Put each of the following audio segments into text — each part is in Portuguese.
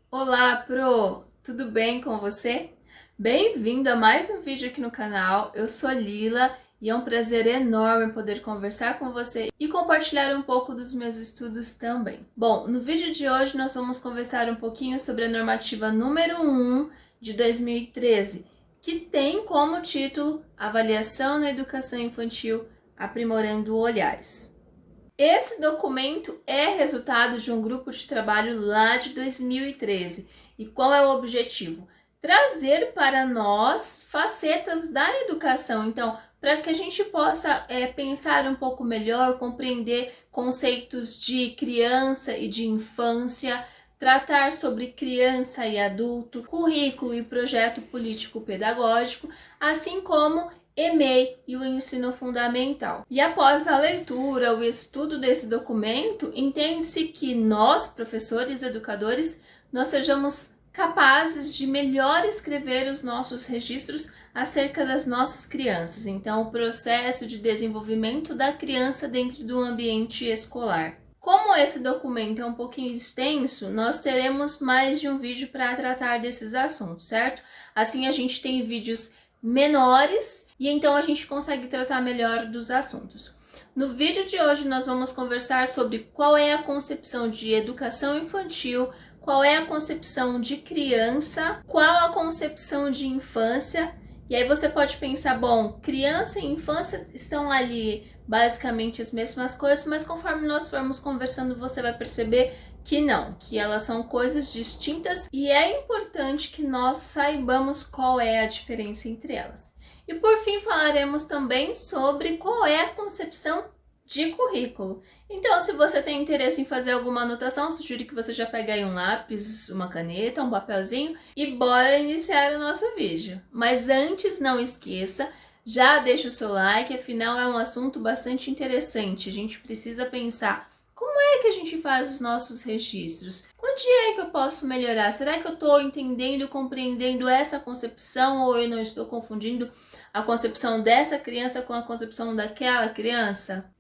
Olá, Pro! Tudo bem com você? Bem-vindo a mais um vídeo aqui no canal. Eu sou Lila e é um prazer enorme poder conversar com você e compartilhar um pouco dos meus estudos também. Bom, no vídeo de hoje nós vamos conversar um pouquinho sobre a normativa número 1 de 2013, que tem como título Avaliação na Educação Infantil, Aprimorando Olhares. Esse documento é resultado de um grupo de trabalho lá de 2013. E qual é o objetivo? Trazer para nós facetas da educação. Então, para que a gente possa pensar um pouco melhor, compreender conceitos de criança e de infância, tratar sobre criança e adulto, currículo e projeto político-pedagógico, assim como EMEI e o ensino fundamental. E após a leitura, o estudo desse documento, entende-se que nós, professores e educadores, nós sejamos capazes de melhor escrever os nossos registros acerca das nossas crianças. Então, o processo de desenvolvimento da criança dentro do ambiente escolar. Como esse documento é um pouquinho extenso, nós teremos mais de um vídeo para tratar desses assuntos, certo? Assim, a gente tem vídeos menores e então a gente consegue tratar melhor dos assuntos. No vídeo de hoje nós vamos conversar sobre qual é a concepção de educação infantil, qual é a concepção de criança, qual a concepção de infância. E aí você pode pensar, bom, criança e infância estão ali basicamente as mesmas coisas, mas conforme nós formos conversando você vai perceber que não, que elas são coisas distintas e é importante que nós saibamos qual é a diferença entre elas. E por fim falaremos também sobre qual é a concepção de currículo. Então, se você tem interesse em fazer alguma anotação, sugiro que você já pegue aí um lápis, uma caneta, um papelzinho e bora iniciar o nosso vídeo. Mas antes, não esqueça, já deixa o seu like, afinal é um assunto bastante interessante. A gente precisa pensar como é que a gente faz os nossos registros? Onde é que eu posso melhorar? Será que eu estou entendendo, compreendendo essa concepção ou eu não estou confundindo a concepção dessa criança com a concepção daquela criança?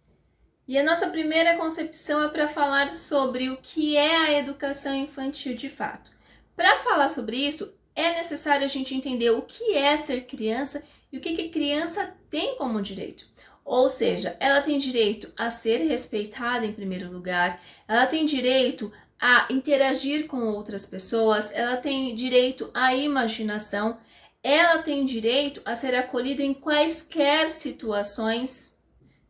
E a nossa primeira concepção é para falar sobre o que é a educação infantil de fato. Para falar sobre isso, é necessário a gente entender o que é ser criança e o que a criança tem como direito. Ou seja, ela tem direito a ser respeitada em primeiro lugar, ela tem direito a interagir com outras pessoas, ela tem direito à imaginação, ela tem direito a ser acolhida em quaisquer situações.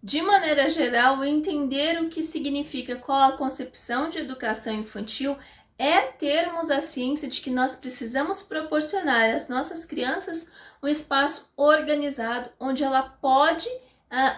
De maneira geral, entender o que significa qual a concepção de educação infantil é termos a ciência de que nós precisamos proporcionar às nossas crianças um espaço organizado onde ela pode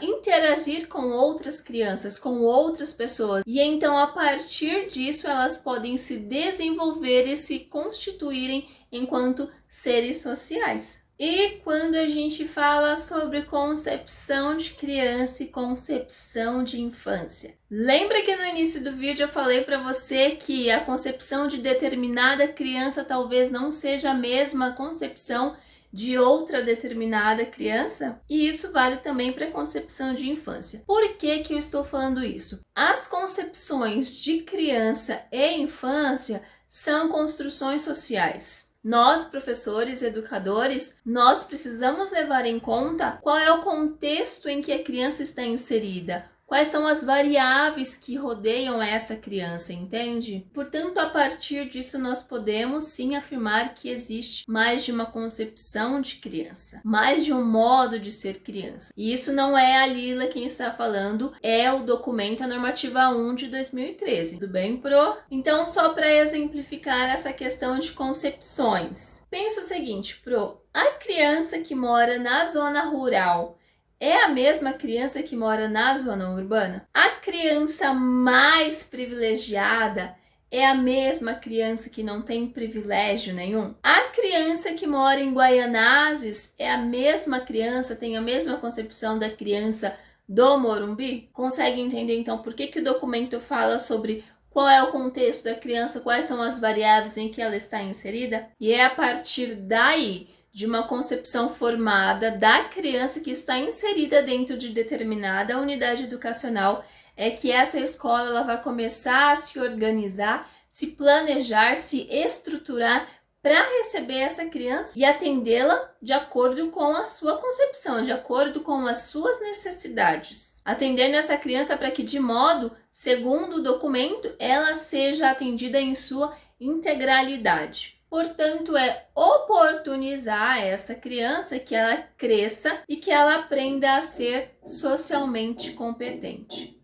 interagir com outras crianças, com outras pessoas. E então, a partir disso, elas podem se desenvolver e se constituírem enquanto seres sociais. E quando a gente fala sobre concepção de criança e concepção de infância, lembra que no início do vídeo eu falei para você que a concepção de determinada criança talvez não seja a mesma concepção de outra determinada criança? E isso vale também para a concepção de infância. Por que eu estou falando isso? As concepções de criança e infância são construções sociais. Nós, professores, educadores, nós precisamos levar em conta qual é o contexto em que a criança está inserida, quais são as variáveis que rodeiam essa criança, entende? Portanto, a partir disso, nós podemos sim afirmar que existe mais de uma concepção de criança, mais de um modo de ser criança. E isso não é a Lila quem está falando, é o documento, a normativa 1 de 2013. Tudo bem, Pro? Então, só para exemplificar essa questão de concepções. Pensa o seguinte, Pro, a criança que mora na zona rural é a mesma criança que mora na zona urbana? A criança mais privilegiada é a mesma criança que não tem privilégio nenhum? A criança que mora em Guaianazes é a mesma criança, tem a mesma concepção da criança do Morumbi? Consegue entender então por que o documento fala sobre qual é o contexto da criança, quais são as variáveis em que ela está inserida? E é a partir daí, de uma concepção formada da criança que está inserida dentro de determinada unidade educacional, é que essa escola ela vai começar a se organizar, se planejar, se estruturar para receber essa criança e atendê-la de acordo com a sua concepção, de acordo com as suas necessidades. Atendendo essa criança para que, de modo, segundo o documento, ela seja atendida em sua integralidade. Portanto, é oportunizar essa criança que ela cresça e que ela aprenda a ser socialmente competente.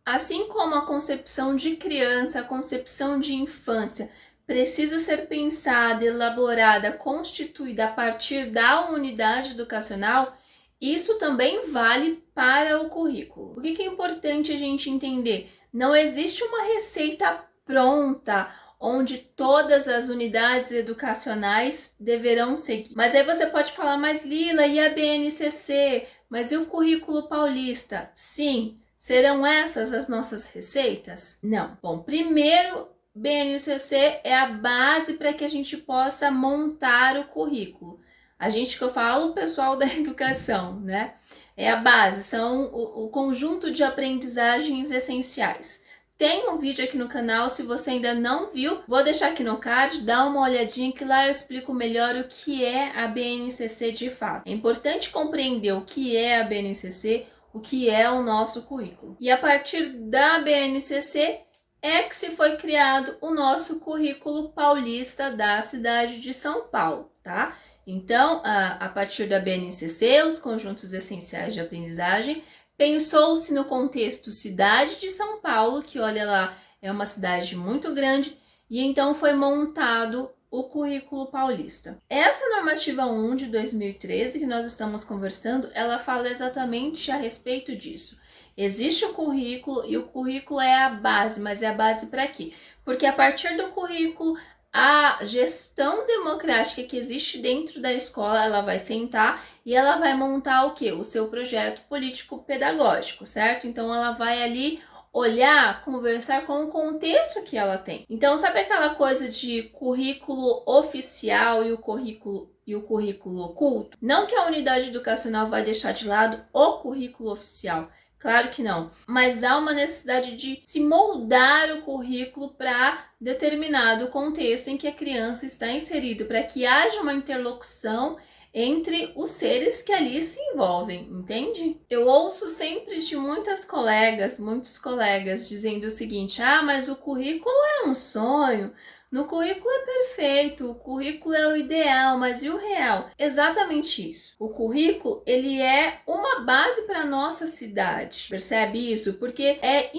Assim como a concepção de criança, a concepção de infância precisa ser pensada, elaborada, constituída a partir da unidade educacional, isso também vale para o currículo. O que é importante a gente entender? Não existe uma receita pronta onde todas as unidades educacionais deverão seguir. Mas aí você pode falar, mas Lila, e a BNCC? Mas e o currículo paulista? Sim, serão essas as nossas receitas? Não. Bom, primeiro, BNCC é a base para que a gente possa montar o currículo. A gente que eu falo, o pessoal da educação, né? É a base, são o conjunto de aprendizagens essenciais. Tem um vídeo aqui no canal, se você ainda não viu, vou deixar aqui no card, dá uma olhadinha que lá eu explico melhor o que é a BNCC de fato. É importante compreender o que é a BNCC, o que é o nosso currículo. E a partir da BNCC é que se foi criado o nosso currículo paulista da cidade de São Paulo, tá? Então, a partir da BNCC, os conjuntos essenciais de aprendizagem, pensou-se no contexto cidade de São Paulo, que olha lá, é uma cidade muito grande, e então foi montado o currículo paulista. Essa normativa 1 de 2013 que nós estamos conversando, ela fala exatamente a respeito disso. Existe o currículo e o currículo é a base, mas é a base para quê? Porque a partir do currículo, a gestão democrática que existe dentro da escola, ela vai sentar e ela vai montar o quê? O seu projeto político-pedagógico, certo? Então ela vai ali olhar, conversar com o contexto que ela tem. Então, sabe aquela coisa de currículo oficial e o currículo oculto? Não que a unidade educacional vai deixar de lado o currículo oficial, claro que não, mas há uma necessidade de se moldar o currículo para determinado contexto em que a criança está inserido, para que haja uma interlocução entre os seres que ali se envolvem, entende? Eu ouço sempre de muitos colegas dizendo o seguinte: ah, mas o currículo é um sonho, no currículo é perfeito, o currículo é o ideal, mas e o real? Exatamente isso. O currículo, ele é uma base para a nossa cidade, percebe isso? Porque é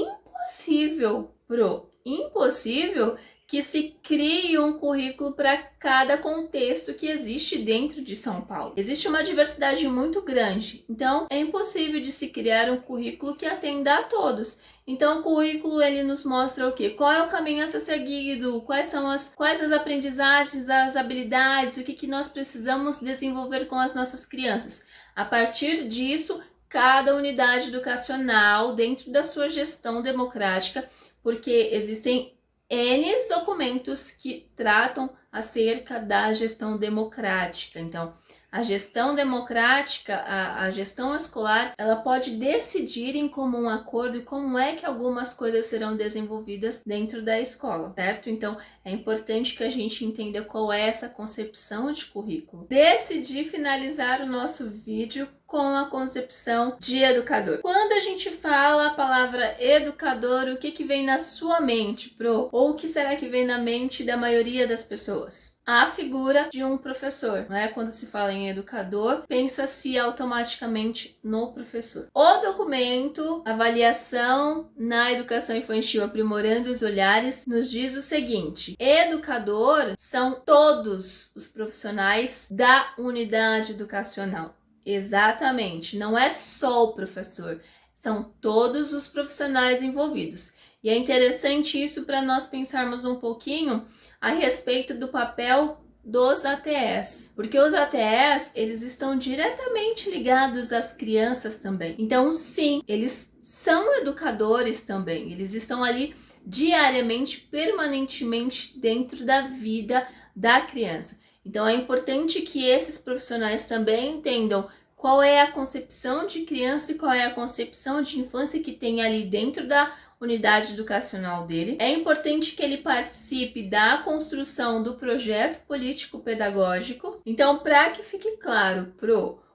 impossível que se crie um currículo para cada contexto que existe dentro de São Paulo. Existe uma diversidade muito grande, então é impossível de se criar um currículo que atenda a todos. Então o currículo ele nos mostra o quê? Qual é o caminho a ser seguido, quais as aprendizagens, as habilidades, o que nós precisamos desenvolver com as nossas crianças. A partir disso, cada unidade educacional, dentro da sua gestão democrática, porque existem N documentos que tratam acerca da gestão democrática. Então, a gestão democrática, a gestão escolar, ela pode decidir em comum acordo como é que algumas coisas serão desenvolvidas dentro da escola, certo? Então, é importante que a gente entenda qual é essa concepção de currículo. Decidi finalizar o nosso vídeo com a concepção de educador. Quando a gente fala a palavra educador, o que vem na sua mente, pro? Ou o que será que vem na mente da maioria das pessoas? A figura de um professor, não é? Quando se fala em educador, pensa-se automaticamente no professor. O documento Avaliação na Educação Infantil Aprimorando os Olhares nos diz o seguinte: educador são todos os profissionais da unidade educacional. Exatamente, não é só o professor, são todos os profissionais envolvidos. E é interessante isso para nós pensarmos um pouquinho a respeito do papel dos ATS, porque os ATS, eles estão diretamente ligados às crianças também. Então, sim, eles são educadores também, eles estão ali diariamente, permanentemente dentro da vida da criança. Então, é importante que esses profissionais também entendam qual é a concepção de criança e qual é a concepção de infância que tem ali dentro da unidade educacional dele. É importante que ele participe da construção do projeto político-pedagógico. Então, para que fique claro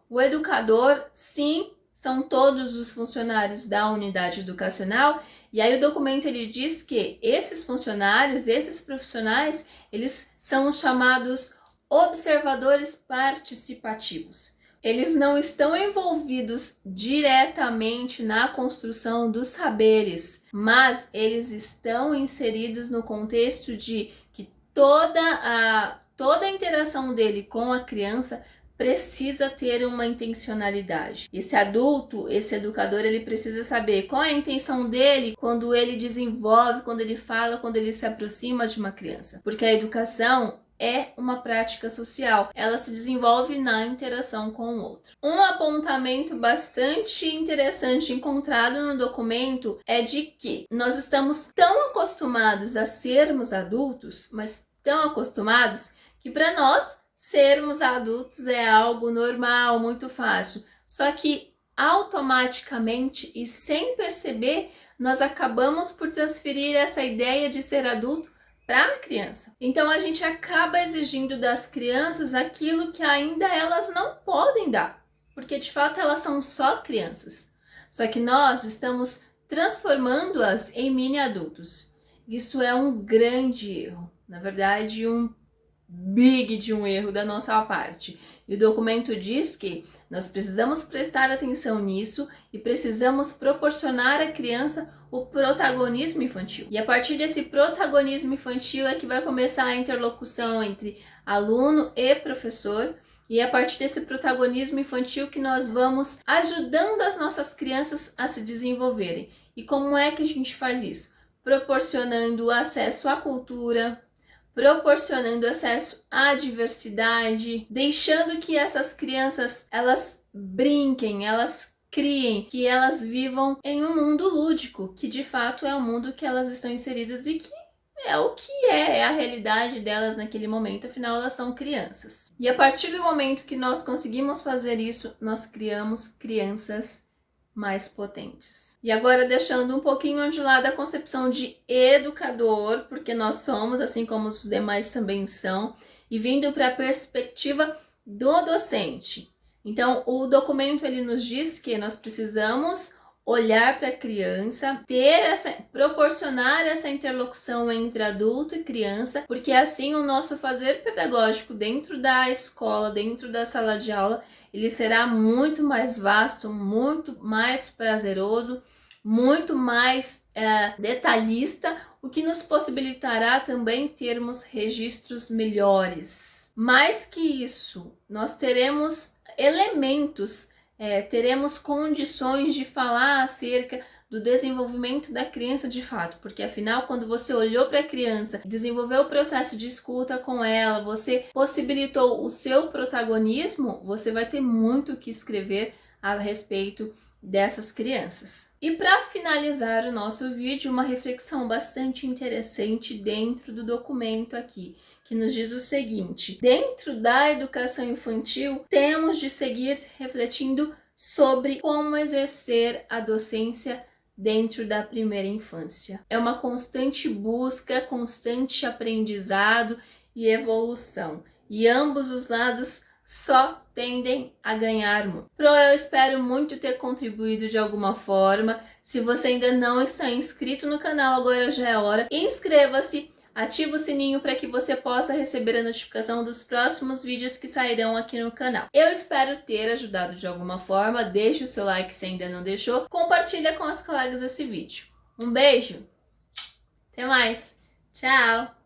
o educador, sim, são todos os funcionários da unidade educacional. E aí o documento ele diz que esses funcionários, esses profissionais, eles são os chamados observadores participativos. Eles não estão envolvidos diretamente na construção dos saberes, mas eles estão inseridos no contexto de que toda a interação dele com a criança precisa ter uma intencionalidade. Esse adulto, esse educador, ele precisa saber qual é a intenção dele quando ele desenvolve, quando ele fala, quando ele se aproxima de uma criança. Porque a educação é uma prática social, ela se desenvolve na interação com o outro. Um apontamento bastante interessante encontrado no documento é de que nós estamos tão acostumados a sermos adultos, mas tão acostumados que para nós sermos adultos é algo normal, muito fácil. Só que automaticamente e sem perceber, nós acabamos por transferir essa ideia de ser adulto para a criança. Então a gente acaba exigindo das crianças aquilo que ainda elas não podem dar, porque de fato elas são só crianças. Só que nós estamos transformando-as em mini adultos. Isso é um grande erro, na verdade um erro da nossa parte. E o documento diz que nós precisamos prestar atenção nisso e precisamos proporcionar à criança o protagonismo infantil. E a partir desse protagonismo infantil é que vai começar a interlocução entre aluno e professor. E é a partir desse protagonismo infantil que nós vamos ajudando as nossas crianças a se desenvolverem. E como é que a gente faz isso? Proporcionando acesso à cultura, proporcionando acesso à diversidade, deixando que essas crianças elas brinquem, elas criem, que elas vivam em um mundo lúdico, que de fato é o mundo que elas estão inseridas e que é o que é a realidade delas naquele momento, afinal elas são crianças. E a partir do momento que nós conseguimos fazer isso, nós criamos crianças mais potentes. E agora deixando um pouquinho de lado a concepção de educador, porque nós somos, assim como os demais também são, e vindo para a perspectiva do docente. Então, o documento ele nos diz que nós precisamos olhar para a criança, proporcionar essa interlocução entre adulto e criança, porque assim o nosso fazer pedagógico dentro da escola, dentro da sala de aula, ele será muito mais vasto, muito mais prazeroso, muito mais detalhista, o que nos possibilitará também termos registros melhores. Mais que isso, nós teremos elementos, teremos condições de falar acerca do desenvolvimento da criança de fato, porque afinal quando você olhou para a criança, desenvolveu o processo de escuta com ela, você possibilitou o seu protagonismo, você vai ter muito o que escrever a respeito dessas crianças. E para finalizar o nosso vídeo, uma reflexão bastante interessante dentro do documento aqui, que nos diz o seguinte: dentro da educação infantil, temos de seguir refletindo sobre como exercer a docência dentro da primeira infância. É uma constante busca, constante aprendizado e evolução. E ambos os lados só tendem a ganhar muito. Eu espero muito ter contribuído de alguma forma. Se você ainda não está inscrito no canal, agora já é hora. Inscreva-se, ative o sininho para que você possa receber a notificação dos próximos vídeos que sairão aqui no canal. Eu espero ter ajudado de alguma forma. Deixe o seu like se ainda não deixou. Compartilha com as colegas esse vídeo. Um beijo, até mais, tchau!